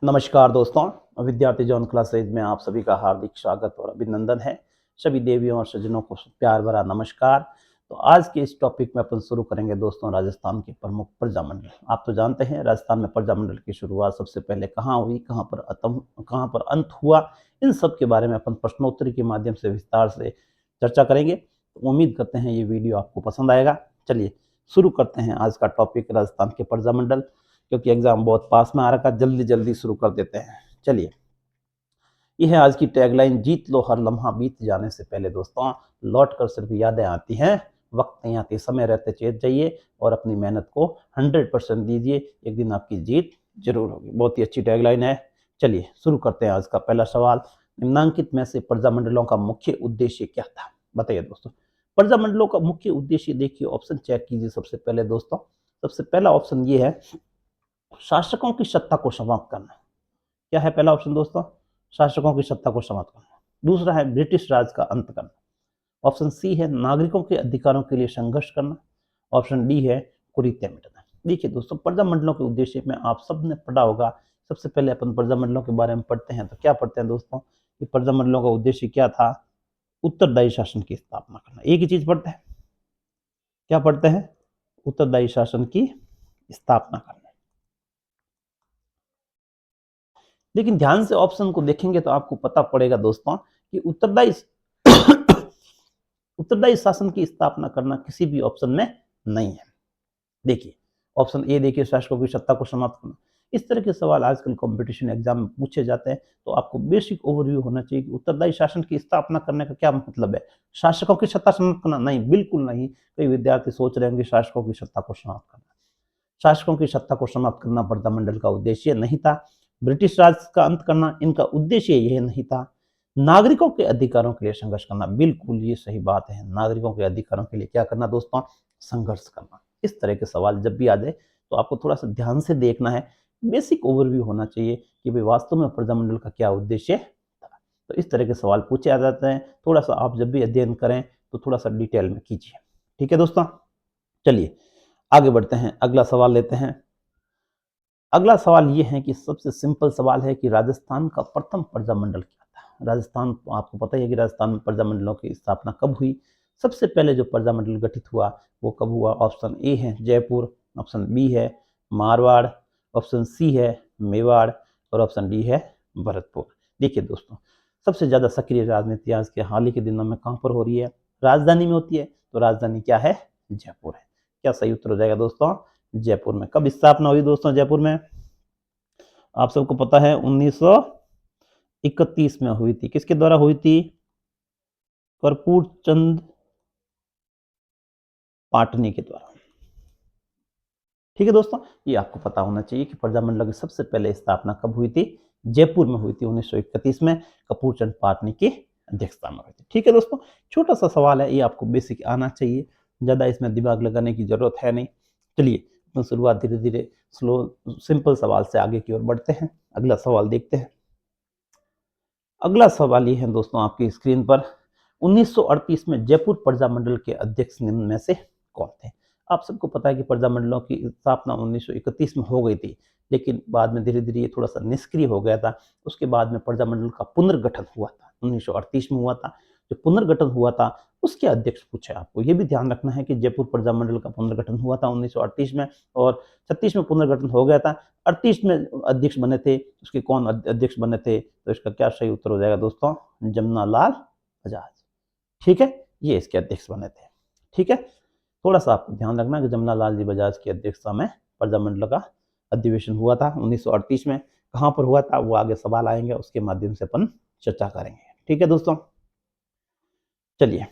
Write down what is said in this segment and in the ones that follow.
नमस्कार दोस्तों, विद्यार्थी जॉन क्लासेज में आप सभी का हार्दिक स्वागत और अभिनंदन है। सभी देवियों और सज्जनों को प्यार भरा नमस्कार। तो आज के इस टॉपिक में अपन शुरू करेंगे दोस्तों राजस्थान के प्रमुख प्रजामंडल। आप तो जानते हैं राजस्थान में प्रजामंडल की शुरुआत सबसे पहले कहाँ हुई, कहाँ पर अंत हुआ, इन सब के बारे में अपन प्रश्नोत्तरी के माध्यम से विस्तार से चर्चा करेंगे। तो उम्मीद करते हैं ये वीडियो आपको पसंद आएगा। चलिए शुरू करते हैं आज का टॉपिक राजस्थान के प्रजामंडल, क्योंकि एग्जाम बहुत पास में आ रखा, जल्दी जल्दी शुरू कर देते हैं। चलिए, यह है आज की टैगलाइन, जीत लो हर लम्हा बीत जाने से पहले। दोस्तों, लौट कर सिर्फ यादें आती हैं, वक्त नहीं आती। समय रहते चेत जाइए और अपनी मेहनत को 100% दीजिए, एक दिन आपकी जीत जरूर होगी। बहुत ही अच्छी टैगलाइन है। चलिए शुरू करते हैं आज का पहला सवाल। निम्नांकित में से प्रजामंडलों का मुख्य उद्देश्य क्या था? बताइए दोस्तों। प्रजामंडलों का मुख्य उद्देश्य देखिए, ऑप्शन चेक कीजिए। सबसे पहले दोस्तों, सबसे पहला ऑप्शन ये है, शासकों की सत्ता को समाप्त करना। क्या है पहला ऑप्शन दोस्तों? शासकों की सत्ता को समाप्त करना। दूसरा है ब्रिटिश राज का अंत करना। ऑप्शन सी है नागरिकों के अधिकारों के लिए संघर्ष करना। ऑप्शन डी है कुरीतियां मिटाना। देखिए दोस्तों, प्रजामंडलों के उद्देश्य में आप सबने पढ़ा होगा। सबसे पहले अपन प्रजामंडलों के बारे में पढ़ते हैं। तो क्या पढ़ते हैं दोस्तों कि प्रजामंडलों का उद्देश्य क्या था? उत्तरदायी शासन की स्थापना करना। एक ही चीज पढ़ते हैं। क्या पढ़ते हैं? उत्तरदायी शासन की स्थापना करना। लेकिन ध्यान से ऑप्शन को देखेंगे तो आपको पता पड़ेगा दोस्तों कि उत्तरदायी उत्तरदायी शासन की स्थापना करना किसी भी ऑप्शन में नहीं है। देखिए ऑप्शन ए देखिए, शासकों की सत्ता को समाप्त करना। इस तरह के सवाल आजकल कंपटीशन एग्जाम में पूछे जाते हैं, तो आपको बेसिक ओवरव्यू होना चाहिए कि उत्तरदायी शासन की स्थापना करने का क्या मतलब है। शासकों की सत्ता समाप्त करना? नहीं, बिल्कुल नहीं। कई विद्यार्थी सोच रहे होंगे शासकों की सत्ता को समाप्त करना। शासकों की सत्ता को समाप्त करना प्रजामंडल का उद्देश्य नहीं था। ब्रिटिश राज का अंत करना इनका उद्देश्य यह नहीं था। नागरिकों के अधिकारों के लिए संघर्ष करना, बिल्कुल ये सही बात है। नागरिकों के अधिकारों के लिए क्या करना दोस्तों? संघर्ष करना। इस तरह के सवाल जब भी आ जाए तो आपको थोड़ा सा ध्यान से देखना है। बेसिक ओवरव्यू होना चाहिए कि भाई वास्तव में प्रजामंडल का क्या उद्देश्य था। तो इस तरह के सवाल पूछे आ जाते हैं। थोड़ा सा आप जब भी अध्ययन करें तो थोड़ा सा डिटेल में कीजिए। ठीक है दोस्तों, चलिए आगे बढ़ते हैं, अगला सवाल लेते हैं। अगला सवाल ये है कि सबसे सिंपल सवाल है कि राजस्थान का प्रथम प्रजामंडल क्या था? राजस्थान, आपको पता ही है कि राजस्थान में प्रजामंडलों की स्थापना कब हुई। सबसे पहले जो प्रजामंडल गठित हुआ वो कब हुआ? ऑप्शन ए है जयपुर, ऑप्शन बी है मारवाड़, ऑप्शन सी है मेवाड़ और ऑप्शन डी है भरतपुर। देखिए दोस्तों, सबसे ज्यादा सक्रिय राजनीति आज के हाल ही के दिनों में कहां पर हो रही है? राजधानी में होती है। तो राजधानी क्या है? जयपुर है। क्या सही उत्तर हो जाएगा दोस्तों? जयपुर में। कब स्थापना हुई दोस्तों जयपुर में? आप सबको पता है 1931 में हुई थी। किसके द्वारा हुई थी? कर्पूर चंद पाटनी के द्वारा। ठीक है दोस्तों, ये आपको पता होना चाहिए कि प्रजामंडल की सबसे पहले स्थापना कब हुई थी? जयपुर में हुई थी 1931 में, कपूर चंद पाटनी की अध्यक्षता में हुई थी। ठीक है दोस्तों, छोटा सा सवाल है, ये आपको बेसिक आना चाहिए, ज्यादा इसमें दिमाग लगाने की जरूरत है नहीं। चलिए तो शुरुआत धीरे धीरे स्लो सिंपल सवाल से आगे की ओर बढ़ते हैं। अगला सवाल देखते हैं। अगला सवाल ये है दोस्तों आपकी स्क्रीन पर, 1938 में जयपुर प्रजामंडल के अध्यक्ष निम्न में से कौन थे? आप सबको पता है कि प्रजामंडलों की स्थापना 1931 में हो गई थी, लेकिन बाद में धीरे धीरे ये थोड़ा सा निष्क्रिय हो गया था। उसके बाद में प्रजामंडल का पुनर्गठन हुआ था, 1938 में हुआ था। जो पुनर्गठन हुआ था उसके अध्यक्ष पूछे। आपको ये भी ध्यान रखना है कि जयपुर प्रजामंडल का पुनर्गठन हुआ था 1938 में, और 36 में पुनर्गठन हो गया था। 38 में अध्यक्ष बने थे, उसके कौन अध्यक्ष बने थे? तो इसका क्या सही उत्तर हो जाएगा दोस्तों? जमनालाल बजाज। ठीक है, ये इसके अध्यक्ष बने थे। ठीक है, थोड़ा सा आपको ध्यान रखना कि जमनालाल जी बजाज की अध्यक्षता में प्रजामंडल का अधिवेशन हुआ था 1938 में। कहां पर हुआ था वो आगे सवाल आएंगे, उसके माध्यम से अपन चर्चा करेंगे। ठीक है दोस्तों, चलिए,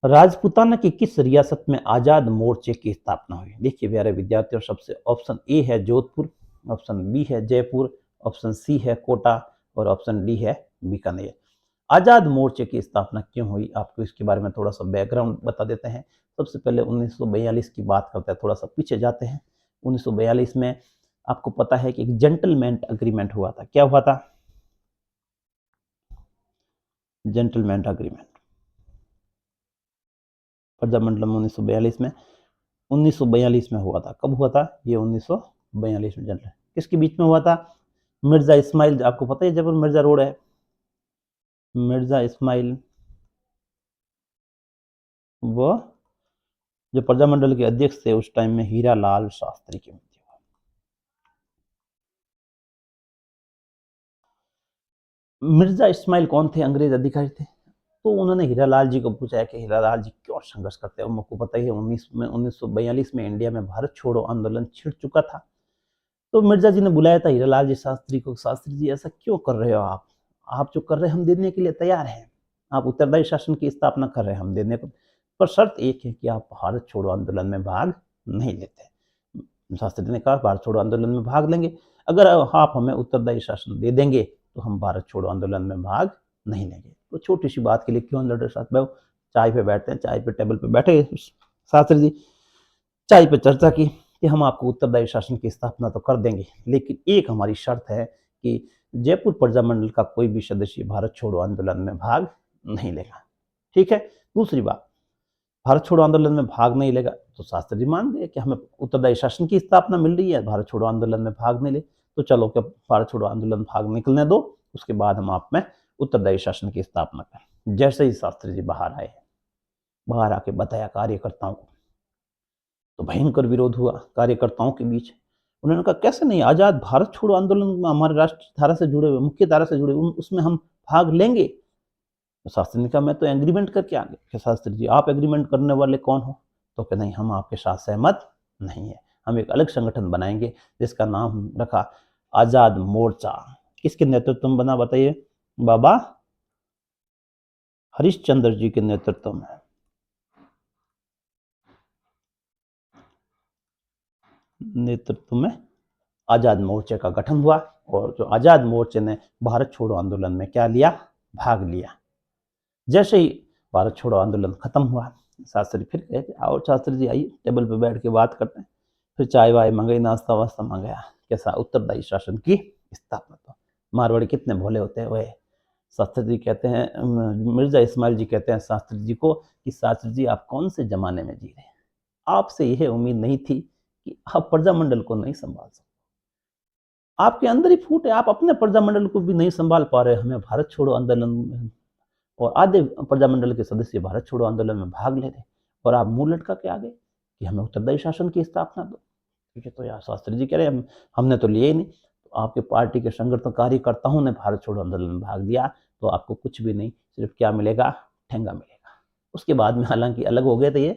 राजपूताना की किस रियासत में आजाद मोर्चे की स्थापना हुई? देखिए प्यारे विद्यार्थियों, सबसे ऑप्शन ए है जोधपुर, ऑप्शन बी है जयपुर, ऑप्शन सी है कोटा और ऑप्शन डी है बीकानेर। आजाद मोर्चे की स्थापना क्यों हुई, आपको इसके बारे में थोड़ा सा बैकग्राउंड बता देते हैं। सबसे पहले 1942 की बात करते हैं, थोड़ा सा पीछे जाते हैं। 1942 में आपको पता है कि एक जेंटलमैन अग्रीमेंट हुआ था। क्या हुआ था? जेंटलमैन अग्रीमेंट प्रजामंडल में 1942 में हुआ था। कब हुआ था ये? 1942 में। जनरल किसके बीच में हुआ था? मिर्जा इस्माइल, आपको पता है जयपुर मिर्जा रोड है, मिर्जा इस्माइल वो जो प्रजामंडल के अध्यक्ष थे उस टाइम में हीरा लाल शास्त्री की मृत्यु। मिर्जा इस्माइल कौन थे? अंग्रेज अधिकारी थे। तो उन्होंने हीरालाल जी को पूछा कि हीरालाल जी क्यों संघर्ष करते हैं? उनको पता ही है 1942 में इंडिया में भारत छोड़ो आंदोलन छिड़ चुका था। तो मिर्जा जी ने बुलाया था हीरालाल जी शास्त्री को, शास्त्री जी ऐसा क्यों कर रहे हो आप जो कर रहे हैं हम देने के लिए तैयार हैं, आप उत्तरदायी शासन की स्थापना कर रहे हैं हम देने को, पर शर्त एक है कि आप भारत छोड़ो आंदोलन में भाग नहीं लेते। शास्त्री ने कहा भारत छोड़ो आंदोलन में भाग लेंगे, अगर आप हमें उत्तरदायी शासन दे देंगे तो हम भारत छोड़ो आंदोलन में भाग नहीं लेंगे। तो छोटी सी बात के लिए क्यों लड़ रहे साथ भाई? चाय पे बैठते हैं, चाय पे टेबल पे बैठे शास्त्री जी, चाय पे चर्चा की कि हम आपको उत्तरदायी शासन की स्थापना तो कर देंगे, लेकिन एक हमारी शर्त है कि जयपुर प्रजामंडल का कोई भी सदस्य भारत छोड़ो आंदोलन में भाग नहीं लेगा। ठीक है। दूसरी बात, भारत छोड़ो आंदोलन में भाग नहीं लेगा तो शास्त्री जी मान गए कि हमें उत्तरदायी शासन की स्थापना मिल रही है, भारत छोड़ो आंदोलन में भाग नहीं ले, तो चलो कि भारत छोड़ो आंदोलन भाग निकलने दो, उसके बाद हम आप में उत्तरदायी शासन की स्थापना करें। जैसे ही शास्त्री जी बाहर आए, बाहर आके बताया कार्यकर्ताओं को, तो भयंकर विरोध हुआ कार्यकर्ताओं के बीच। उन्होंने कहा कैसे नहीं, आजाद भारत छोड़ो आंदोलन में हमारे राष्ट्र धारा से जुड़े हुए, मुख्य धारा से जुड़े उसमें हम भाग लेंगे। तो शास्त्री ने कहा मैं तो एग्रीमेंट करके आ गया। कि शास्त्री जी आप एग्रीमेंट करने वाले कौन हो? तो कि नहीं हम आपके साथ सहमत नहीं है, हम एक अलग संगठन बनाएंगे जिसका नाम रखा आजाद मोर्चा। किसके नेतृत्व में बना बताइए? बाबा हरिश्चंद्र जी के नेतृत्व में। आजाद मोर्चे का गठन हुआ और जो आजाद मोर्चे ने भारत छोड़ो आंदोलन में क्या लिया? भाग लिया। जैसे ही भारत छोड़ो आंदोलन खत्म हुआ, शास्त्री फिर कहे आओ शास्त्री जी आइए टेबल पे बैठ के बात करते हैं। फिर चाय वाय मंगाई, नाश्ता वास्ता मंगाया, कैसा उत्तरदायी शासन की स्थापना। तो मारवाड़ी कितने भोले होते हैं। वह शास्त्री जी कहते हैं, मिर्जा इस्माइल जी कहते हैं शास्त्री जी को कि शास्त्री जी आप कौन से जमाने में जी रहे हैं? आपसे यह उम्मीद नहीं थी कि आप प्रजामंडल को नहीं संभाल सकते, आपके अंदर ही फूट है, आप अपने प्रजामंडल को भी नहीं संभाल पा रहे। हमें भारत छोड़ो आंदोलन में और आधे प्रजामंडल के सदस्य भारत छोड़ो आंदोलन में भाग ले रहे और आप मुंह लटका के आ गए कि हमें उत्तरदायी शासन की स्थापना दो। ठीक है, तो यार शास्त्री जी कह रहे हैं हमने तो लिए ही नहीं। तो आपके पार्टी के संगठन कार्यकर्ताओं ने भारत छोड़ो आंदोलन में भाग लिया तो आपको कुछ भी नहीं, सिर्फ क्या मिलेगा? ठेंगा मिलेगा। उसके बाद में हालांकि अलग हो गए थे ये,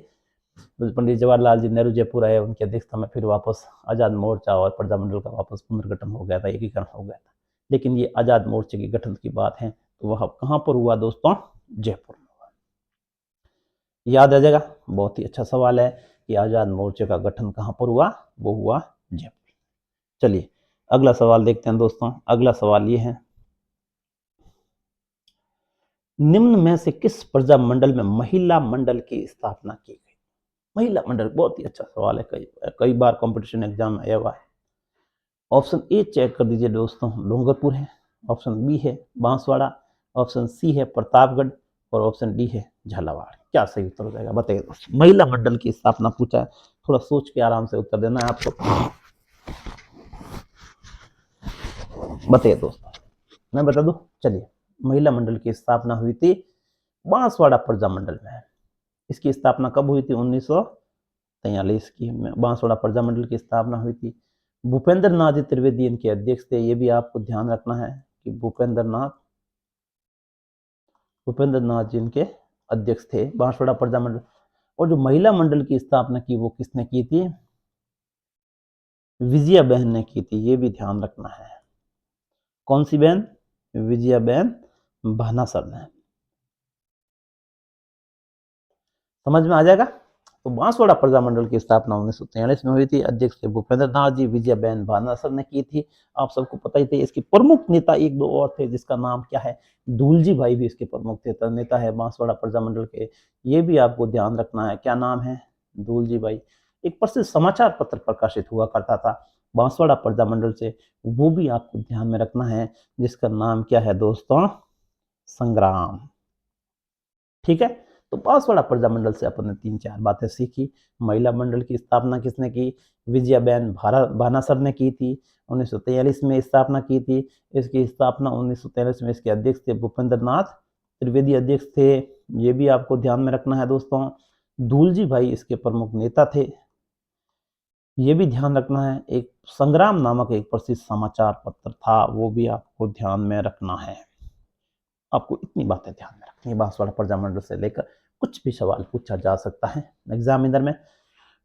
पंडित जवाहरलाल जी नेहरू जयपुर आए, उनकी अध्यक्षता में फिर वापस आजाद मोर्चा और प्रजामंडल का वापस पुनर्गठन हो गया था, एकीकरण हो गया था। लेकिन ये आजाद मोर्चे के गठन की बात है तो वह कहाँ पर हुआ दोस्तों? जयपुर में हुआ। याद आ जाएगा, बहुत ही अच्छा सवाल है कि आजाद मोर्चे का गठन कहाँ पर हुआ? वो हुआ जयपुर। चलिए अगला सवाल देखते हैं दोस्तों। अगला सवाल ये है, निम्न में से किस प्रजामंडल में महिला मंडल की स्थापना की गई? महिला मंडल, बहुत ही अच्छा सवाल है, कई बार कंपटीशन एग्जाम में आया हुआ है। ऑप्शन ए चेक कर दीजिए दोस्तों, डूंगरपुर है। ऑप्शन बी है बांसवाड़ा। ऑप्शन सी है प्रतापगढ़ और ऑप्शन डी है झालावाड़। क्या सही उत्तर हो जाएगा बताइए दोस्तों? महिला मंडल की स्थापना पूछा है, थोड़ा सोच के आराम से उत्तर देना है आपको। बताइए दोस्तों, मैं बता दूं? चलिए, महिला मंडल की स्थापना हुई थी बांसवाड़ा प्रजामंडल में। इसकी स्थापना कब हुई थी? 1943 की में बांसवाड़ा प्रजामंडल की स्थापना हुई थी। भूपेंद्र नाथ जी त्रिवेदी इनके अध्यक्ष थे। ये भी आपको ध्यान रखना है कि भूपेंद्र नाथ जी इनके अध्यक्ष थे बांसवाड़ा प्रजामंडल। और जो महिला मंडल की स्थापना की वो किसने की थी? विजया बहन ने की थी। ये भी ध्यान रखना है। कौन सी बहन? विजया बहन भानासर ने। समझ में आ जाएगा? तो बांसवाड़ा प्रजामंडल की स्थापना 1943 में हुई थी। अध्यक्ष थे भूपेंद्र नाथ जी, विजया बहन भानासर ने की थी। आप सबको पता ही थे। इसके प्रमुख नेता एक दो और थे जिसका नाम क्या है? धूलजी भाई भी इसके प्रमुख थे, नेता है बांसवाड़ा प्रजामंडल के। ये भी आपको ध्यान रखना है। क्या नाम है? धूलजी भाई। एक प्रसिद्ध समाचार पत्र प्रकाशित हुआ करता था बांसवाड़ा प्रजामंडल से, वो भी आपको ध्यान में रखना है, जिसका नाम क्या है दोस्तों? संग्राम। ठीक है, तो बांसवाड़ा प्रजामंडल से अपन ने 3-4 बातें सीखी। महिला मंडल की स्थापना किसने की? विजयाबेन भानासर ने की थी। 1943 में स्थापना की थी। इसकी स्थापना 1943 में इसके अध्यक्ष थे भूपेंद्र नाथ त्रिवेदी अध्यक्ष थे। ये भी आपको ध्यान में रखना है दोस्तों। धूलजी भाई इसके प्रमुख नेता थे। ये भी ध्यान रखना है। एक संग्राम नामक एक प्रसिद्ध समाचार पत्र था, वो भी आपको ध्यान में रखना है। आपको इतनी बातें ध्यान में रखनी है। बांसवाड़ा प्रजामंडल से लेकर कुछ भी सवाल पूछा जा सकता है एग्जामिनर में।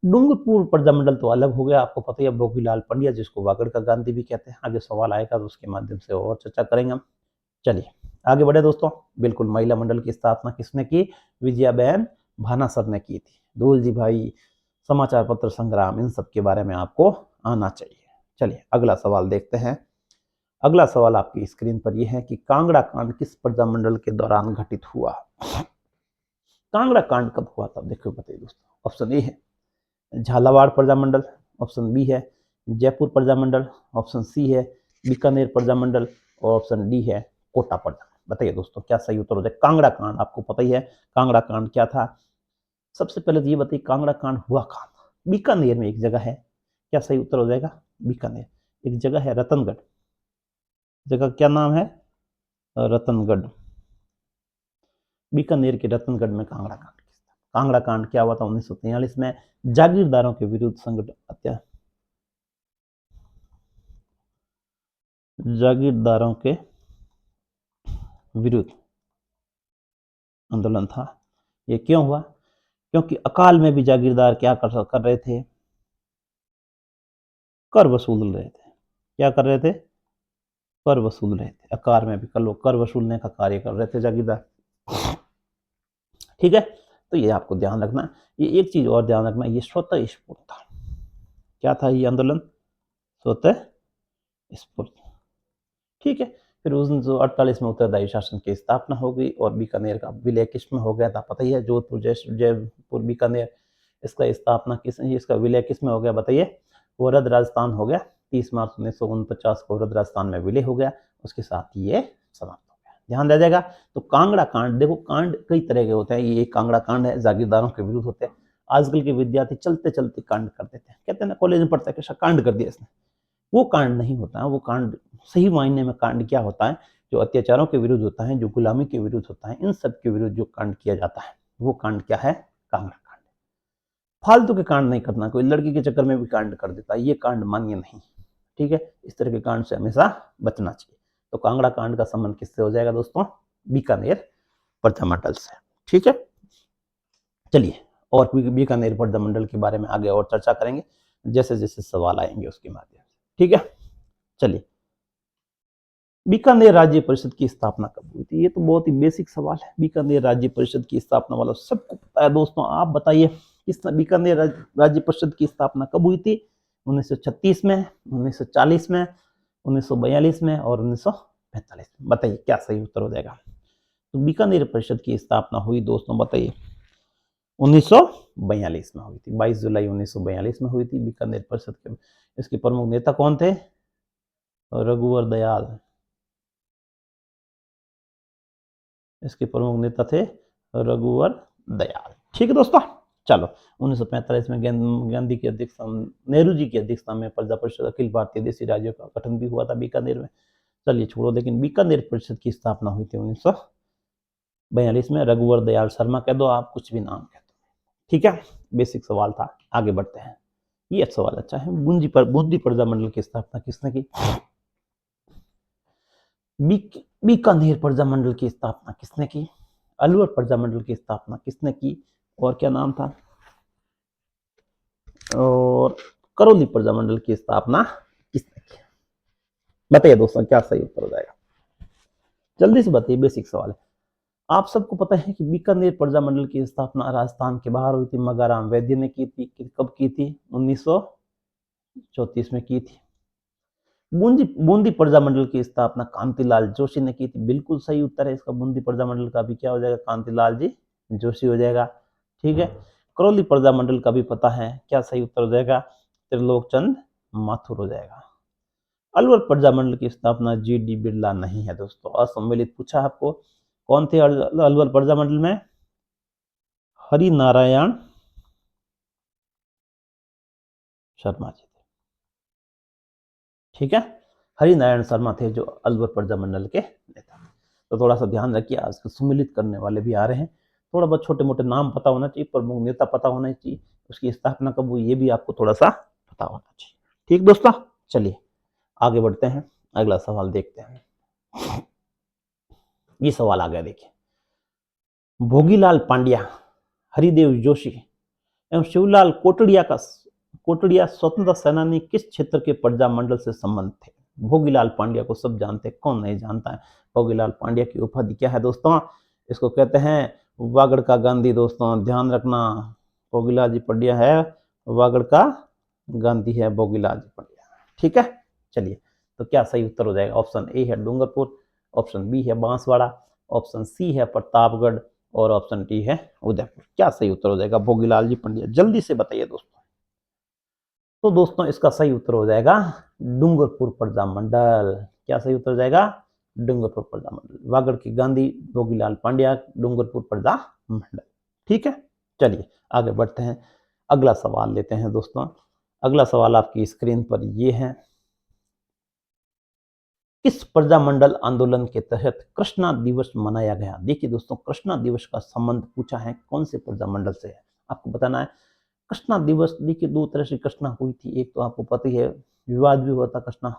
डूंगरपुर प्रजामंडल तो अलग हो गया, आपको पता ही है, भोगीलाल पंड्या जिसको वागड़ का गांधी भी कहते हैं। आगे सवाल आएगा तो उसके माध्यम से और चर्चा करेंगे हम। चलिए आगे बढ़े दोस्तों। बिल्कुल, महिला मंडल की स्थापना किसने की? विजयाबेन भानासर ने की थी। धूलजी भाई, समाचार पत्र संग्राम, इन सब के बारे में आपको आना चाहिए। चलिए अगला सवाल देखते हैं। अगला सवाल आपकी स्क्रीन पर यह है कि कांगड़ा कांड किस प्रजामंडल के दौरान घटित हुआ? कांगड़ा कांड कब हुआ था? देखो बताइए दोस्तों। ऑप्शन ए है झालावाड़ प्रजामंडल, ऑप्शन बी है जयपुर प्रजामंडल, ऑप्शन सी है बीकानेर प्रजामंडल और ऑप्शन डी है कोटा प्रजामंडल। बताइए दोस्तों क्या सही उत्तर हो जाए? कांगड़ा कांड आपको पता ही है, कांगड़ा कांड क्या था। सबसे पहले तो ये बताइए कांगड़ा कांड हुआ कहाँ था? बीकानेर में एक जगह है। क्या सही उत्तर हो जाएगा? बीकानेर। एक जगह है रतनगढ़, जगह क्या नाम है? रतनगढ़। बीकानेर के रतनगढ़ में कांगड़ा कांड। कांगड़ा कांड क्या हुआ था? 1943 में जागीरदारों के विरुद्ध संगठन जागीरदारों के विरुद्ध आंदोलन था। ये क्यों हुआ? क्योंकि अकाल में भी जागीरदार क्या कर रहे थे? कर वसूल रहे थे। क्या कर रहे थे? कर वसूल रहे थे। अकाल में भी कर वसूलने का कार्य कर रहे थे जागीरदार। ठीक है, तो ये आपको ध्यान रखना। ये एक चीज और ध्यान रखना, ये स्वतः स्फूर्त था। क्या था ये आंदोलन? स्वतः स्फूर्त। ठीक है, फिर 1948 में उत्तरदायी शासन की स्थापना हो गई और बीकानेर का विलय किसमें हो गया था? पता ही है, जोधपुर जयपुर बीकानेर। इसका स्थापना किस इसका विलय किसमें हो गया बताइए? वरद राजस्थान हो गया। 30 मार्च 1949 को वरद राजस्थान में विलय हो गया। उसके साथ ये समाप्त हो गया। ध्यान रह जाएगा। तो कांगड़ा कांड, देखो कांड कई तरह के होते हैं। ये एक कांगड़ा कांड है, जागीरदारों के विरुद्ध होते हैं। आजकल के विद्यार्थी चलते चलते कांड कर देते हैं, कहते हैं ना कॉलेज में पढ़ता है कि कांड कर दिया इसने। वो कांड नहीं होता है। वो कांड सही मायने में कांड क्या होता है? जो अत्याचारों के विरुद्ध होता है, जो गुलामी के विरुद्ध होता है, इन सब के विरुद्ध जो कांड किया जाता है वो कांड क्या है? कांगड़ा कांड। फालतू के कांड नहीं करना। कोई लड़की के चक्कर में भी कांड कर देता है, ये कांड मान्य नहीं। ठीक है, इस तरह के कांड से हमेशा बचना चाहिए। तो कांगड़ा कांड का संबंध किससे हो जाएगा दोस्तों? बीकानेर प्रजामंडल से। ठीक है, चलिए और बीकानेर प्रजामंडल के बारे में आगे और चर्चा करेंगे जैसे जैसे सवाल आएंगे उसके माध्यम से। ठीक है, चलिए बीकानेर राज्य परिषद की स्थापना कब हुई थी? ये तो बहुत ही बेसिक सवाल है। बीकानेर राज्य परिषद की स्थापना वाला सबको पता है दोस्तों। आप बताइए किस बीकानेर राज्य परिषद की स्थापना कब हुई थी? 1936 में, 1940 में, 1942 में और 1945 में। बताइए क्या सही उत्तर हो जाएगा? तो बीकानेर परिषद की स्थापना हुई दोस्तों, बताइए 1942 में हुई थी। 22 जुलाई 1942 में हुई थी बीकानेर परिषद के। इसके प्रमुख नेता कौन थे? रघुवर दयाल। इसके प्रमुख नेता थे रघुवर दयाल। ठीक है दोस्तों, चलो 1945 में गांधी की अध्यक्षता, नेहरू जी की अध्यक्षता में प्रजा परिषद अखिल भारतीय देशी राज्यों का गठन भी हुआ था बीकानेर में। चलिए छोड़ो, लेकिन बीकानेर परिषद की स्थापना हुई थी 1942 में। रघुवर दयाल शर्मा कह दो, आप कुछ भी नाम कह दो। ठीक है, बेसिक सवाल था। आगे बढ़ते हैं। ये सवाल अच्छा है। बूंदी प्रजामंडल की स्थापना किसने की? बीकानेर प्रजामंडल की स्थापना किसने की? अलवर प्रजामंडल की स्थापना किसने की? और क्या नाम था? और करौली प्रजामंडल की स्थापना किसने की? बताइए दोस्तों क्या सही उत्तर हो जाएगा? जल्दी से बताइए, बेसिक सवाल है। आप सबको पता है कि बीकानेर प्रजामंडल की स्थापना राजस्थान के बाहर हुई थी। मगाराम वैद्य ने की थी। कब की थी? 1934 में की थी। बूंदी प्रजामंडल की स्थापना कांतिलाल जोशी ने की थी। बिल्कुल सही उत्तर है इसका। बूंदी प्रजामंडल का भी क्या हो जाएगा? कांतिलाल जी जोशी हो जाएगा। ठीक है, करौली प्रजामंडल का भी पता है, क्या सही उत्तर हो जाएगा? त्रिलोक चंद माथुर हो जाएगा। अलवर प्रजामंडल की स्थापना जी.डी. बिरला नहीं है दोस्तों। असम्मिलित पूछा आपको, कौन थे अलवर प्रजामंडल में? हरि नारायण शर्मा जी थे। ठीक है, हरि नारायण शर्मा थे जो अलवर प्रजामंडल के नेता थे। तो थोड़ा सा ध्यान रखिए, आज के सम्मिलित करने वाले भी आ रहे हैं, थोड़ा बहुत छोटे मोटे नाम पता होना चाहिए, प्रमुख नेता पता होना चाहिए, उसकी स्थापना कब हुई ये भी आपको थोड़ा सा पता होना चाहिए। ठीक दोस्तों, चलिए आगे बढ़ते हैं, अगला सवाल देखते हैं। ये सवाल आ गया, देखिए, भोगीलाल पांड्या, हरिदेव जोशी एवं शिवलाल कोटड़िया स्वतंत्रता सेनानी किस क्षेत्र के प्रजामंडल से संबंध थे? भोगीलाल पांड्या को सब जानते हैं, कौन नहीं जानता है। भोगीलाल पांड्या की उपाधि क्या है दोस्तों? इसको कहते हैं वागड़ का गांधी। दोस्तों ध्यान रखना, भोगीलाल जी पांड्या है वागड़ का गांधी है भोगीलाल जी पांड्या। ठीक है, चलिए, तो क्या सही उत्तर हो जाएगा? ऑप्शन ए है डूंगरपुर, ऑप्शन बी है बांसवाड़ा, ऑप्शन सी है प्रतापगढ़ और ऑप्शन डी है उदयपुर। क्या सही उत्तर हो जाएगा? भोगीलाल जी पांड्या, जल्दी से बताइए दोस्तों। तो दोस्तों इसका सही उत्तर हो जाएगा डूंगरपुर प्रजामंडल। क्या सही उत्तर हो जाएगा? डूंगरपुर प्रजामंडल। वागड़ के गांधी भोगीलाल पांड्या, डूंगरपुर प्रजामंडल। ठीक है, चलिए आगे बढ़ते हैं, अगला सवाल लेते हैं दोस्तों। अगला सवाल आपकी स्क्रीन पर ये है, किस प्रजामंडल आंदोलन के तहत कृष्णा दिवस मनाया गया? देखिए दोस्तों, कृष्णा दिवस का संबंध पूछा है, कौन से प्रजामंडल से है आपको बताना है। कृष्णा दिवस, देखिए दो तरह से कृष्णा हुई थी, एक तो आपको पता ही है विवाद भी हुआ था कृष्णा,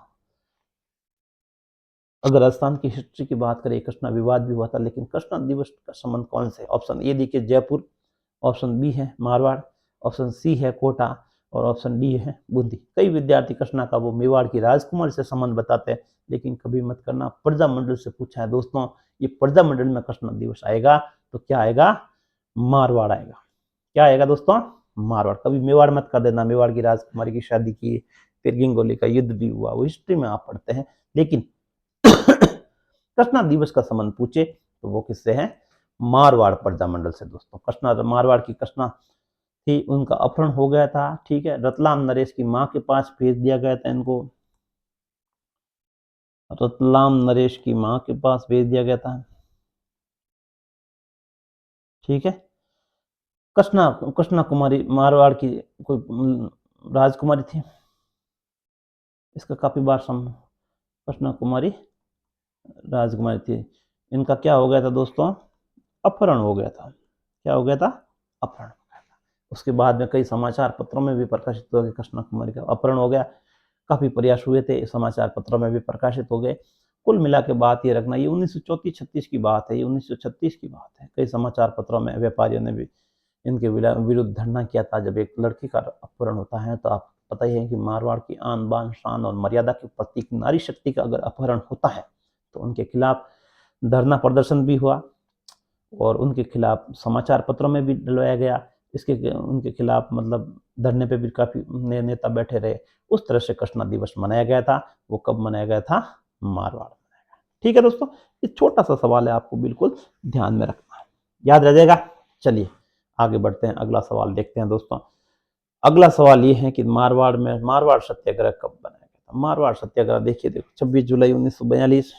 अगर राजस्थान की हिस्ट्री की बात करें कृष्णा विवाद भी हुआ था, लेकिन कृष्णा दिवस का संबंध कौन से? ऑप्शन ए देखिए जयपुर, ऑप्शन बी है मारवाड़, ऑप्शन सी है कोटा और ऑप्शन डी है बूंदी। कई विद्यार्थी कृष्णा का वो मेवाड़ की राजकुमारी से संबंध बताते हैं, लेकिन कभी मत करना, प्रजामंडल से पूछा है दोस्तों। ये प्रजामंडल में कृष्णा दिवस आएगा तो क्या आएगा? मारवाड़ आएगा। क्या आएगा दोस्तों? मारवाड़। कभी मेवाड़ मत कर देना, मेवाड़ की राजकुमारी की शादी की, फिर गिंगोली का युद्ध भी हुआ, वो हिस्ट्री में आप पढ़ते हैं, लेकिन कृष्णा दिवस का संबंध पूछे तो वो किससे है? मारवाड़ प्रजामंडल से दोस्तों। कृष्णा, मारवाड़ की कृष्णा थी, उनका अपहरण हो गया था। ठीक है, रतलाम नरेश की मां के पास भेज दिया गया था इनको, रतलाम नरेश की मां के पास भेज दिया गया था। ठीक है, कृष्णा कृष्णा कुमारी मारवाड़ की कोई राजकुमारी थी, इसका काफी बार कृष्णा कुमारी राजकुमारी थी। इनका क्या हो गया था दोस्तों? अपहरण हो गया था। क्या हो गया था? अपहरण हो गया था। उसके बाद में कई समाचार पत्रों में भी प्रकाशित हो गए, कृष्णा कुमारी का अपहरण हो गया। काफी प्रयास हुए थे, समाचार पत्रों में भी प्रकाशित हो गए। कुल मिला के बात ये रखना, ये 1934-36 की बात है, ये 1936 की बात है। कई समाचार पत्रों में व्यापारियों ने भी इनके विरुद्ध धरना किया था। जब एक लड़की का अपहरण होता है तो आप पता ही है कि मारवाड़ की आन बान शान और मर्यादा के प्रतीक नारी शक्ति का अगर अपहरण होता है तो उनके खिलाफ धरना प्रदर्शन भी हुआ और उनके खिलाफ समाचार पत्रों में भी डलवाया गया। इसके उनके खिलाफ मतलब धरने पे भी काफी नेता बैठे रहे। उस तरह से कृष्णा दिवस मनाया गया था। वो कब मनाया गया था? मारवाड़ मनाया गया। ठीक है दोस्तों, ये छोटा सा सवाल है, आपको बिल्कुल ध्यान में रखना है, याद रह जाएगा। चलिए आगे बढ़ते हैं, अगला सवाल देखते हैं दोस्तों। अगला सवाल ये है कि मारवाड़ में मारवाड़ सत्याग्रह कब बनाया गया था? मारवाड़ सत्याग्रह देखिए, देखो 26 जुलाई 1942,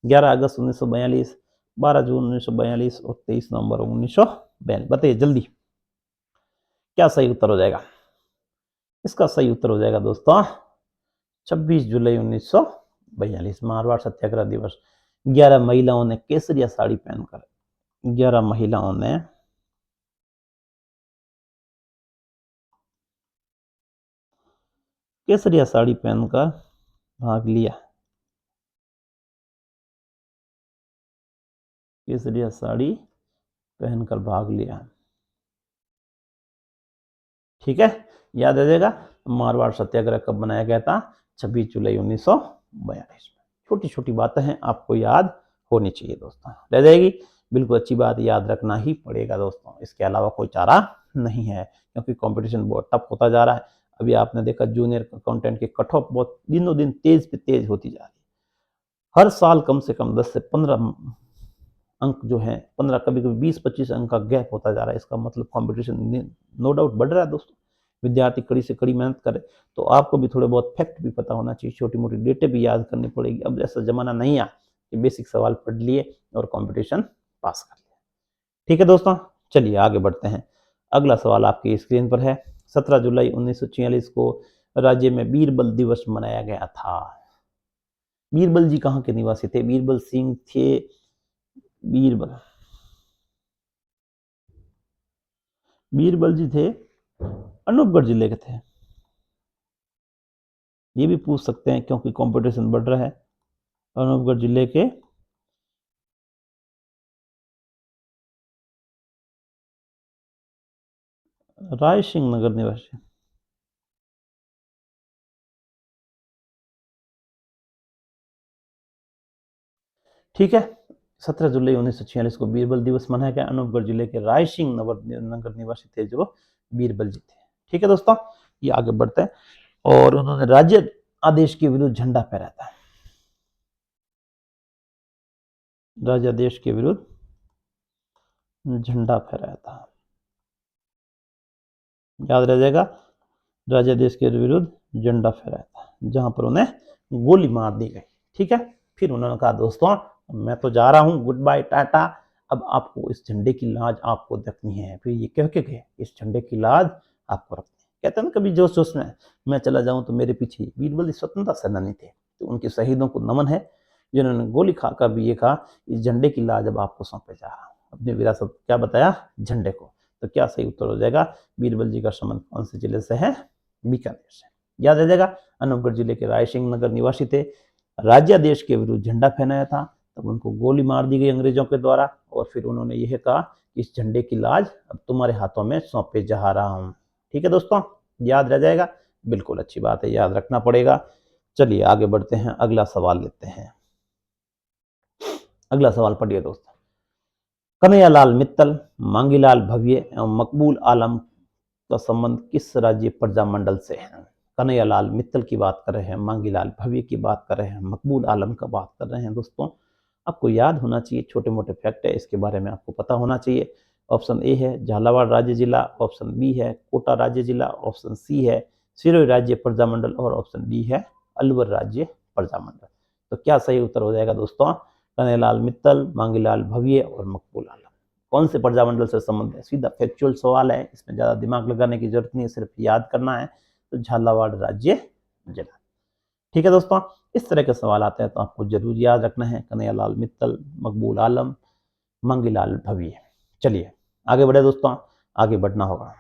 11 अगस्त 1942, 12 जून 1942 और 23 नवंबर 1942। बताइए जल्दी, क्या सही उत्तर हो जाएगा? इसका सही उत्तर हो जाएगा दोस्तों 26 जुलाई 1942, मारवाड़ सत्याग्रह दिवस। 11 महिलाओं ने केसरिया साड़ी पहनकर, 11 महिलाओं ने केसरिया साड़ी पहनकर भाग लिया, केसरिया साड़ी पहनकर भाग लिया। ठीक है, याद रखिएगा, मारवाड़ सत्याग्रह कब बनाया गया था? 26 जुलाई 1942 में। छोटी छोटी बातें हैं, आपको याद होनी चाहिए दोस्तों, रह जाएगी बिल्कुल अच्छी बात, याद रखना ही पड़ेगा दोस्तों, इसके अलावा कोई चारा नहीं है, क्योंकि कंपटीशन बहुत टफ होता जा रहा है। अभी आपने देखा जूनियर अकाउंटेंट की कट ऑफ बहुत दिनों दिन तेज पे तेज होती जा रही है। हर साल कम से कम 10 से 15 अंक जो है, 15 कभी कभी 20-25 अंक का गैप होता जा रहा है। इसका मतलब कंपटीशन नो डाउट बढ़ रहा है दोस्तों। विद्यार्थी कड़ी से कड़ी मेहनत करे तो आपको भी थोड़े बहुत फैक्ट भी पता होना चाहिए, छोटी मोटी डेटे भी याद करनी पड़ेगी। अब ऐसा जमाना नहीं आ कि बेसिक सवाल पढ़ लिए और कंपटीशन पास कर लिया। ठीक है दोस्तों, चलिए आगे बढ़ते हैं। अगला सवाल आपकी स्क्रीन पर है। 17 जुलाई 1946 को राज्य में बीरबल दिवस मनाया गया था। बीरबल जी कहाँ के निवासी थे? बीरबल सिंह थे। बीरबल बीरबल जी थे अनूपगढ़ जिले के थे। ये भी पूछ सकते हैं क्योंकि कंपटीशन बढ़ रहा है। अनूपगढ़ जिले के राय सिंह नगर निवासी। ठीक है, 17 जुलाई 1946 को बीरबल दिवस मनाया गया। अनूपगढ़ जिले के राय सिंह नगर निवासी थे जो बीरबल जी थे। ठीक है दोस्तों, ये आगे बढ़ते हैं। और उन्होंने राज्य आदेश के विरुद्ध झंडा फहराया था। राज्य आदेश के विरुद्ध झंडा फहराया था, याद रह जाएगा। राज्य आदेश के विरुद्ध झंडा फहराया था, जहां पर उन्हें गोली मार दी गई। ठीक है, फिर उन्होंने कहा दोस्तों मैं तो जा रहा हूं, गुड बाय टाटा, अब आपको इस झंडे की लाज आपको रखनी है। फिर ये कह के गए इस झंडे की लाज आपको रखनी है। कहते हैं ना कभी जोश जोश में मैं चला जाऊं तो मेरे पीछे। बीरबल स्वतंत्रता सेनानी थे, तो उनके शहीदों को नमन है जिन्होंने गोली खाकर भी ये कहा इस झंडे की लाज अब आपको सौंपे जा रहा हूं। अपनी विरासत क्या बताया? झंडे को। तो क्या सही उत्तर हो जाएगा? बीरबल जी का संबंध कौन से जिले से है? बीकानेर से। याद रह जाएगा। अनूपगढ़ जिले के रायसिंह नगर निवासी थे। राज्यादेश के विरुद्ध झंडा फहराया था, तब उनको गोली मार दी गई अंग्रेजों के द्वारा। और फिर उन्होंने यह कहा इस झंडे की लाज अब तुम्हारे हाथों में सौंपे जा रहा हूं। ठीक है दोस्तों, याद रह जाएगा। बिल्कुल अच्छी बात है, याद रखना पड़ेगा। चलिए आगे बढ़ते हैं, अगला सवाल लेते हैं। अगला सवाल पढ़िए दोस्तों। कन्हैयालाल मित्तल, मांगीलाल भव्य एवं मकबूल आलम का संबंध किस राज्य प्रजामंडल से है? कन्हैयालाल मित्तल की बात कर रहे हैं, मांगीलाल भव्य की बात कर रहे हैं, मकबूल आलम का बात कर रहे हैं। दोस्तों आपको याद होना चाहिए, छोटे मोटे फैक्ट है इसके बारे में आपको पता होना चाहिए। ऑप्शन ए है झालावाड़ राज्य जिला, ऑप्शन बी है कोटा राज्य जिला, ऑप्शन सी है सिरोही राज्य प्रजामंडल और ऑप्शन डी है अलवर राज्य प्रजामंडल। तो क्या सही उत्तर हो जाएगा दोस्तों? कन्हैयालाल मित्तल, मांगीलाल भव्य और मकबूल आलम कौन से प्रजामंडल से संबंध है? सीधा फैक्चुअल सवाल है, इसमें ज्यादा दिमाग लगाने की जरूरत नहीं है, सिर्फ याद करना है। तो झालावाड़ राज्य जिला। ठीक है दोस्तों, इस तरह के सवाल आते हैं तो आपको जरूर याद रखना है। कन्हैयालाल मित्तल, मकबूल आलम, मांगीलाल भव्य। चलिए आगे बढ़े दोस्तों, आगे बढ़ना होगा।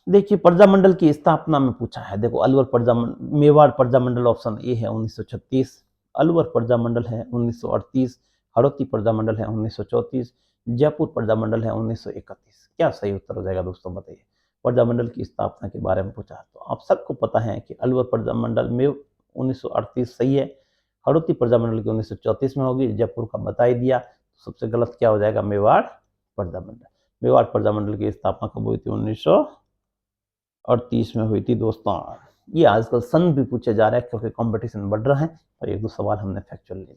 देखिए प्रजामंडल की स्थापना में पूछा है। देखो अलवर प्रजामंडल, मेवाड़ प्रजामंडल ऑप्शन ए है 1936, अलवर प्रजामंडल है 1938, हड़ौती प्रजामंडल है 1934, जयपुर प्रजामंडल है 1931। क्या सही उत्तर हो जाएगा दोस्तों बताइए? प्रजामंडल की स्थापना के बारे में पूछा तो आप सबको पता है कि अलवर प्रजामंडल में 1938 सही है, हड़ौती प्रजामंडल की 1934 में होगी, जयपुर का बता ही दिया। तो सबसे गलत क्या हो जाएगा? मेवाड़ प्रजामंडल। मेवाड़ प्रजामंडल की स्थापना कब हुई थी? 1938 में हुई थी दोस्तों। ये आजकल सन भी पूछे जा रहे हैं क्योंकि कंपटीशन बढ़ रहा है, और एक दो सवाल हमने फैक्चुअल ले।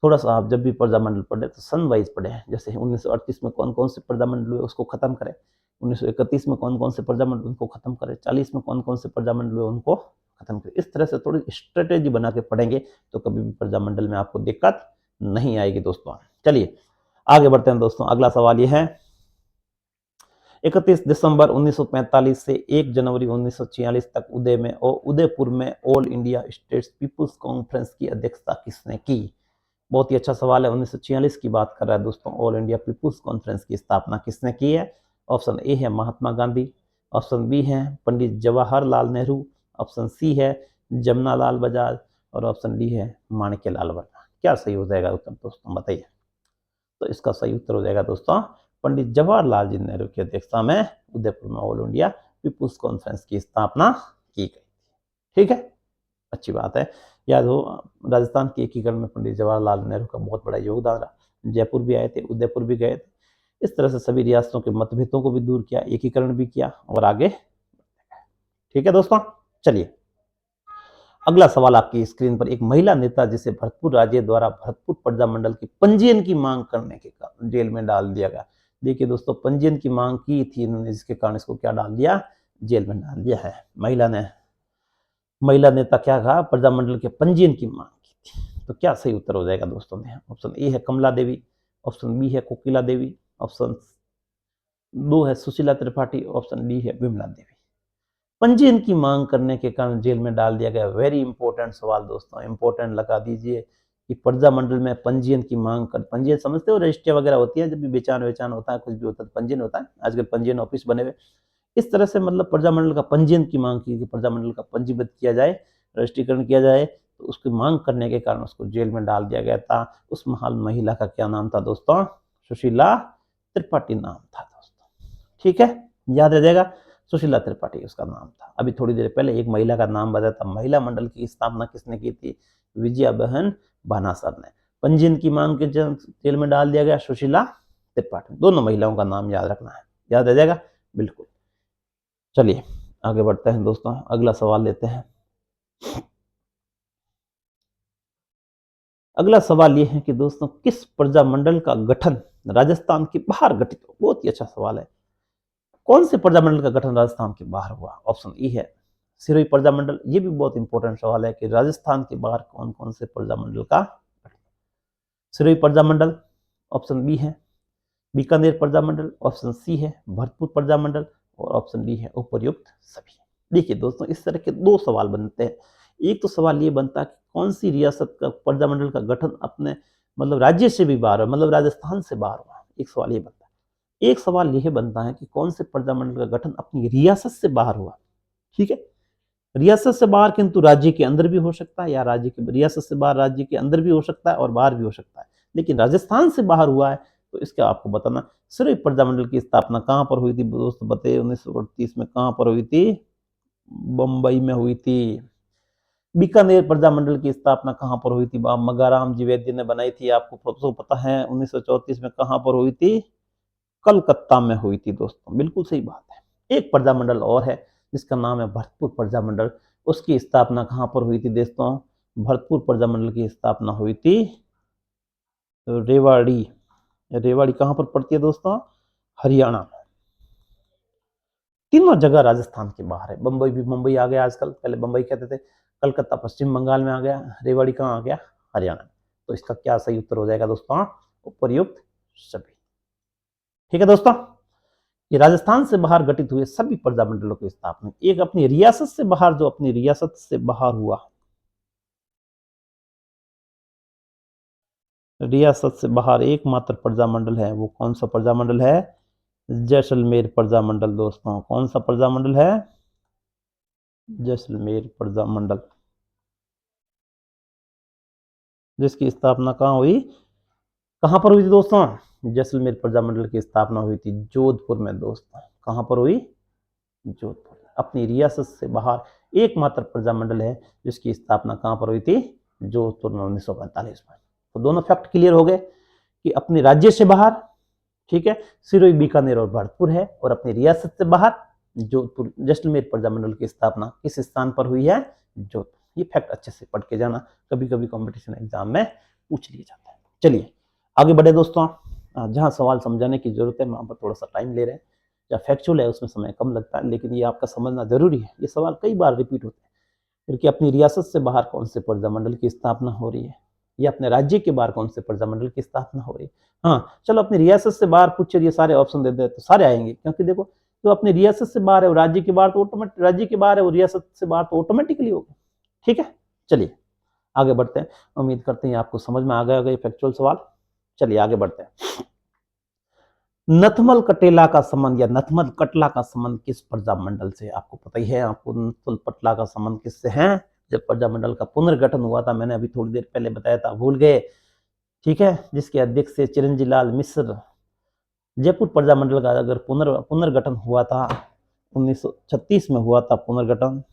थोड़ा सा आप जब भी प्रजामंडल पढ़े तो सन वाइज पढ़े, जैसे 1938 में कौन कौन से प्रजामंडल हुए उसको खत्म करें, 1931 में कौन कौन से प्रजामंडल उनको खत्म करें, 40 में कौन कौन से प्रजामंडल हुए उनको खत्म करें। इस तरह से थोड़ी स्ट्रेटेजी बना के पढ़ेंगे तो कभी भी प्रजामंडल में आपको दिक्कत नहीं आएगी दोस्तों। चलिए आगे बढ़ते हैं दोस्तों। अगला सवाल यह है 31 दिसंबर 1945 से 1 जनवरी 1946 तक उदयपुर में all India states people's conference की अध्यक्षता किसने की? बहुत ही अच्छा सवाल है। 1946 की बात कर रहा है दोस्तों। ऑल इंडिया पीपुल्स कॉन्फ्रेंस की स्थापना किसने की है? ऑप्शन ए है महात्मा गांधी, ऑप्शन बी है पंडित जवाहरलाल नेहरू, ऑप्शन सी है जमनालाल बजाज और ऑप्शन डी है माणिक्यलाल वर्मा। क्या सही हो जाएगा उत्तर दोस्तों बताइए? तो इसका सही उत्तर हो जाएगा दोस्तों पंडित जवाहरलाल जी नेहरू की अध्यक्षता में उदयपुर में ऑल इंडिया पीपुल्स कॉन्फ्रेंस की स्थापना की गई। ठीक है, अच्छी बात है। याद हो राजस्थान के एकीकरण में पंडित जवाहरलाल नेहरू का बहुत बड़ा योगदान रहा। जयपुर भी आए थे, उदयपुर भी गए थे। इस तरह से सभी रियासतों के मतभेदों को भी दूर किया, एकीकरण भी किया और आगे। ठीक है दोस्तों, चलिए अगला सवाल आपकी स्क्रीन पर। एक महिला नेता जिसे भरतपुर राज्य द्वारा भरतपुर प्रजामंडल की पंजीयन की मांग करने के कारण जेल में डाल दिया गया। देखिए दोस्तों, पंजीयन की मांग की थी इन्होंने, जिसके कारण इसको क्या डाल दिया? जेल में डाल दिया है। महिला नेता क्या कहा? प्रजामंडल के पंजीयन की मांग की थी। तो क्या सही उत्तर हो जाएगा दोस्तों में? ऑप्शन ए है कमला देवी, ऑप्शन बी है कोकिला देवी, ऑप्शन 2 है सुशीला त्रिपाठी, ऑप्शन डी है विमला देवी। पंजीयन की मांग करने के कारण जेल में डाल दिया गया। वेरी इंपॉर्टेंट सवाल दोस्तों, इंपॉर्टेंट लगा दीजिए कि प्रजामंडल में पंजीयन की मांग कर, पंजीयन समझते हो, रजिस्ट्री वगैरह होती है, जब भी बेचान वेचान होता है, कुछ भी होता है, पंजीयन होता है। आजकल पंजीयन ऑफिस बने हुए, इस तरह से मतलब प्रजामंडल का पंजीयन की मांग की कि प्रजामंडल का पंजीबद्ध किया जाए, रजिस्ट्रीकरण किया जाए, तो उसकी मांग करने के कारण उसको जेल में डाल दिया गया था। उस महान महिला का क्या नाम था दोस्तों? सुशीला त्रिपाठी नाम था दोस्तों। ठीक है, याद रह जाएगा, सुशीला त्रिपाठी उसका नाम था। अभी थोड़ी देर पहले एक महिला का नाम बताया था। महिला मंडल की स्थापना किसने की थी? विजया बहन भानासर ने। पंजीयन की मांग के जेल में डाल दिया गया सुशीला त्रिपाठी। दोनों महिलाओं का नाम याद रखना है, याद रह जाएगा बिल्कुल। चलिए आगे बढ़ते हैं दोस्तों, अगला सवाल लेते हैं। अगला सवाल यह है कि दोस्तों किस प्रजामंडल का गठन राजस्थान के बाहर घटित हो? बहुत ही अच्छा सवाल है। कौन से प्रजामंडल का गठन राजस्थान के बाहर हुआ? ऑप्शन ई है सिरोही प्रजामंडल। ये भी बहुत इंपॉर्टेंट सवाल है कि राजस्थान के बाहर कौन कौन से प्रजामंडल का? सिरोही प्रजामंडल, ऑप्शन बी है बीकानेर प्रजामंडल, ऑप्शन सी है भरतपुर प्रजामंडल, और ऑप्शन डी है उपर्युक्त सभी। देखिए दोस्तों, इस तरह के दो सवाल बनते हैं। एक तो सवाल ये बनता है कि कौन सी रियासत का प्रजामंडल का गठन अपने मतलब राज्य से भी बाहर, मतलब राजस्थान से बाहर हुआ, एक सवाल ये बनता है। एक सवाल यह बनता है कि कौन से प्रजामंडल का गठन अपनी रियासत से बाहर हुआ। ठीक है, रियासत से बाहर किंतु राज्य के अंदर भी हो सकता है, या राज्य के रियासत से बाहर राज्य के अंदर भी हो सकता है और बाहर भी हो सकता है, लेकिन राजस्थान से बाहर हुआ है तो इसका आपको बताना। सिरोही प्रजामंडल की स्थापना कहां पर हुई थी दोस्तों? बताइए, 1938 में कहां पर हुई थी? बंबई में हुई थी। बीकानेर प्रजामंडल की स्थापना कहां पर हुई थी? मगाराम जी वैद्य ने बनाई थी, आपको तो पता है। 1934 में कहां पर हुई थी? कलकत्ता में हुई थी दोस्तों, बिल्कुल सही बात है। एक प्रजामंडल और है जिसका नाम है भरतपुर प्रजामंडल। उसकी स्थापना कहां पर हुई थी दोस्तों? भरतपुर प्रजामंडल की स्थापना हुई थी रेवाड़ी। रेवाड़ी कहां पर पड़ती है दोस्तों? हरियाणा में। तीनों जगह राजस्थान के बाहर है। बंबई भी, मुंबई आ गया आजकल, पहले बंबई कहते थे। कलकत्ता पश्चिम बंगाल में आ गया, रेवाड़ी कहाँ आ गया? हरियाणा में। तो इसका क्या सही उत्तर हो जाएगा दोस्तों? उपर्युक्त सभी। ठीक है दोस्तों, ये राजस्थान से बाहर गठित हुए सभी प्रजामंडलों की स्थापना। एक अपनी रियासत से बाहर, जो अपनी रियासत से बाहर हुआ, रियासत से बाहर एकमात्र प्रजामंडल है, वो कौन सा प्रजामंडल है? जैसलमेर प्रजामंडल दोस्तों। कौन सा प्रजामंडल है? जैसलमेर प्रजामंडल, जिसकी स्थापना कहाँ हुई? कहां पर हुई थी दोस्तों? जैसलमेर प्रजामंडल की स्थापना हुई थी जोधपुर में दोस्तों। कहां पर हुई? जोधपुर। अपनी रियासत से बाहर एकमात्र प्रजामंडल है जिसकी स्थापना कहां पर हुई थी? जोधपुर में 1945 में। तो दोनों फैक्ट क्लियर हो गए कि अपने राज्य से बाहर, ठीक है, सिरोही, बीकानेर और भरतपुर है, और अपनी रियासत से बाहर जोधपुर, जैसलमेर प्रजामंडल की स्थापना किस स्थान पर हुई है? जोधपुर। ये फैक्ट अच्छे से पढ़ के जाना, कभी कभी कॉम्पिटिशन एग्जाम में पूछ लिया जाता है। चलिए आगे बढ़े दोस्तों। जहां सवाल समझाने की जरूरत है वहां पर थोड़ा सा टाइम ले रहे हैं, या फैक्चुअल है उसमें समय कम लगता है, लेकिन ये आपका समझना जरूरी है। ये सवाल कई बार रिपीट होते हैं फिर कि अपनी रियासत से बाहर कौन से प्रजामंडल की स्थापना हो रही है, या अपने राज्य के बाहर कौन से प्रजामंडल की स्थापना हो रही है। हाँ चलो, अपनी रियासत से बाहर पूछे, ये सारे ऑप्शन दे दे तो सारे आएंगे, क्योंकि देखो जो अपनी रियासत से बाहर है वो राज्य के बाहर तो ऑटोमेटिक, राज्य के बाहर है वो रियासत से बाहर तो ऑटोमेटिकली होगा। ठीक है, चलिए आगे बढ़ते हैं। उम्मीद करते हैं आपको समझ में आ गया होगा ये फैक्चुअल सवाल। चलिए आगे बढ़ते हैं। नथमल कटेला का संबंध या नथमल कटला का संबंध किस प्रजामंडल से? आपको पता ही है, आपको नथमल कटला का संबंध किससे है? जब प्रजामंडल का पुनर्गठन हुआ था, मैंने अभी थोड़ी देर पहले बताया था, भूल गए? ठीक है, जिसके अध्यक्ष थे चिरंजी लाल मिश्र। जयपुर प्रजामंडल का अगर पुनर्गठन हुआ था 1936 में हुआ था पुनर्गठन।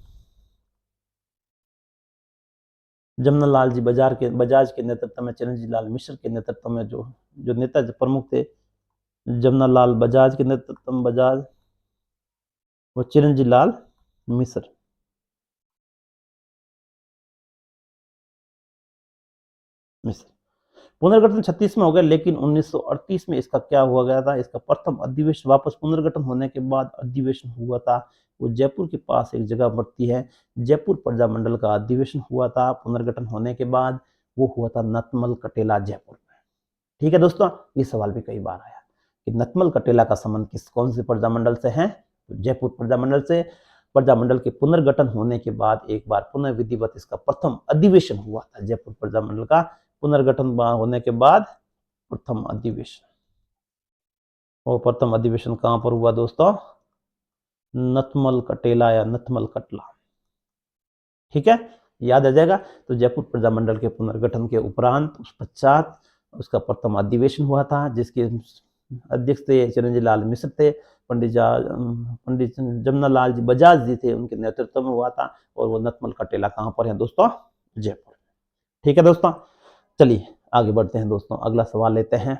जमनालाल जी बजाज के नेतृत्व में, चिरंजी लाल मिश्र के नेतृत्व में, जो नेता प्रमुख थे, जमनालाल बजाज के नेतृत्व में बजाज, वो चिरंजी लाल मिश्र। पुनर्गठन 36 में हो गया, लेकिन 1938 में इसका क्या हुआ गया था? इसका प्रथम अधिवेशन, वापस पुनर्गठन होने के बाद अधिवेशन हुआ था, वो जयपुर के पास एक जगह पड़ती है, जयपुर प्रजामंडल का अधिवेशन हुआ था पुनर्गठन होने के बाद। वो हुआ था नथमल कटेला, जयपुर में। ठीक है दोस्तों, ये सवाल भी कई बार आया कि नथमल कटेला का संबंध कौन से प्रजामंडल से है? तो जयपुर प्रजामंडल से। प्रजामंडल के पुनर्गठन होने के बाद एक बार पुनः विधिवत इसका प्रथम अधिवेशन हुआ था। जयपुर प्रजामंडल का पुनर्गठन होने के बाद प्रथम अधिवेशन, और प्रथम अधिवेशन कहां पर हुआ दोस्तों? नथमल कटेला या नथमल कटला। ठीक है, याद आ जाएगा। तो जयपुर प्रजामंडल के पुनर्गठन के उपरांत उस पश्चात उसका प्रथम अधिवेशन हुआ था, जिसके अध्यक्ष थे चिरंजीव लाल मिश्र थे। पंडित जमनालाल जी बजाज जी थे, उनके नेतृत्व में हुआ था। और वो नथमल कटेला कहां पर है दोस्तों? जयपुर। ठीक है दोस्तों, चलिए आगे बढ़ते हैं दोस्तों, अगला सवाल लेते हैं।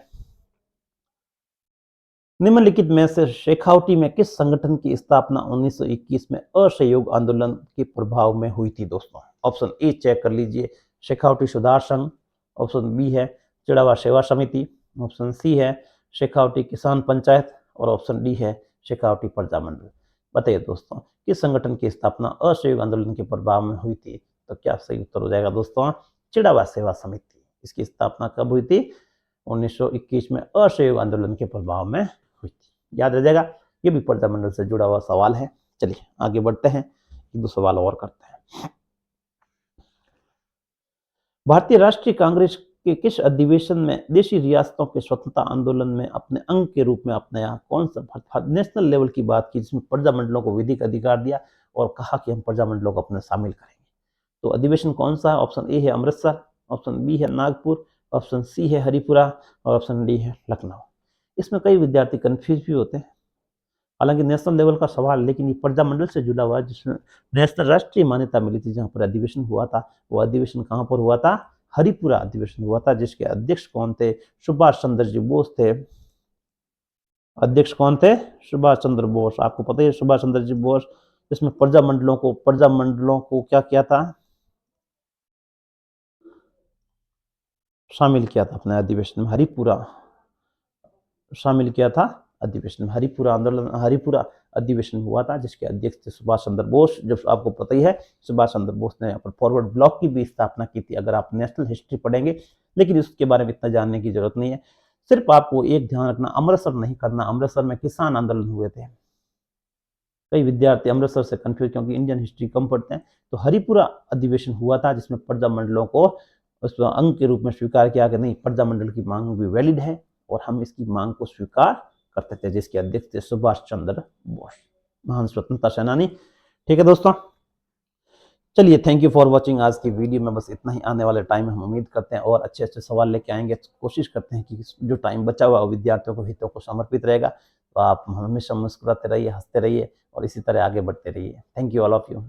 निम्नलिखित में से शेखावटी में किस संगठन की स्थापना 1921 में असहयोग आंदोलन के प्रभाव में हुई थी दोस्तों? ऑप्शन ए चेक कर लीजिए, शेखावटी सुधार संघ। ऑप्शन बी है चिड़ावा सेवा समिति। ऑप्शन सी है शेखावटी किसान पंचायत। और ऑप्शन डी है शेखावटी प्रजामंडल। बताइए दोस्तों, किस संगठन की स्थापना असहयोग आंदोलन के प्रभाव में हुई थी? तो क्या सही उत्तर हो जाएगा दोस्तों? चिड़ावा सेवा समिति। इसकी स्थापना कब हुई थी? 1921 में असहयोग आंदोलन के प्रभाव में हुई थी। याद रह जाएगा, ये भी प्रजामंडल से जुड़ा हुआ सवाल है। चलिए आगे बढ़ते हैं, एक दो सवाल और करते हैं। भारतीय राष्ट्रीय कांग्रेस के किस अधिवेशन में देशी रियासतों के स्वतंत्रता आंदोलन में अपने अंग के रूप में अपनाया? कौन सा नेशनल लेवल की बात की जिसमें प्रजामंडलों को विधिक अधिकार दिया और कहा कि हम प्रजामंडलों को अपने शामिल करेंगे? तो अधिवेशन कौन सा है? ऑप्शन ए है अमृतसर। ऑप्शन बी है नागपुर। ऑप्शन सी है हरिपुरा। और ऑप्शन डी है लखनऊ। इसमें कई विद्यार्थी कंफ्यूज भी होते हैं, हालांकि नेशनल लेवल का सवाल, लेकिन ये प्रजामंडल से जुड़ा हुआ है जिसमें नेशनल राष्ट्रीय मान्यता मिली थी। जहां पर अधिवेशन हुआ था, वो अधिवेशन कहां पर हुआ था? हरिपुरा अधिवेशन हुआ था, जिसके अध्यक्ष कौन थे? सुभाष चंद्र जी बोस थे। अध्यक्ष कौन थे? सुभाष चंद्र बोस। आपको पता है सुभाष चंद्र जी बोस, इसमें प्रजामंडलों को क्या किया था? शामिल किया था अपने अधिवेशन में। हरिपुरा शामिल किया था अधिवेशन में। हरिपुरा अधिवेशन हुआ था, जिसके अध्यक्ष थे सुभाष चंद्र बोस। जब आपको पता ही है, सुभाष चंद्र बोस ने यहाँ पर फॉरवर्ड ब्लॉक की भी स्थापना की थी, अगर आप नेशनल हिस्ट्री पढ़ेंगे, लेकिन इसके बारे में इतना जानने की जरूरत नहीं है। सिर्फ आपको एक ध्यान रखना, अमृतसर नहीं करना। अमृतसर में किसान आंदोलन हुए थे। कई विद्यार्थी अमृतसर से कंफ्यूज, क्योंकि इंडियन हिस्ट्री कम पढ़ते हैं। तो हरिपुरा अधिवेशन हुआ था, जिसमें प्रजामंडलों को उस अंग के रूप में स्वीकार किया कि नहीं, प्रजामंडल की मांग भी वैलिड है और हम इसकी मांग को स्वीकार करते थे, जिसके अध्यक्ष थे सुभाष चंद्र बोस, महान स्वतंत्रता सेनानी। ठीक है दोस्तों, चलिए थैंक यू फॉर वॉचिंग। आज की वीडियो में बस इतना ही। आने वाले टाइम में हम उम्मीद करते हैं और अच्छे अच्छे सवाल लेके आएंगे। कोशिश करते हैं कि जो टाइम बचा हुआ विद्यार्थियों को हितों को समर्पित रहेगा। तो आप हमेशा मुस्कुराते रहिए, हंसते रहिए और इसी तरह आगे बढ़ते रहिए। Thank you all of you.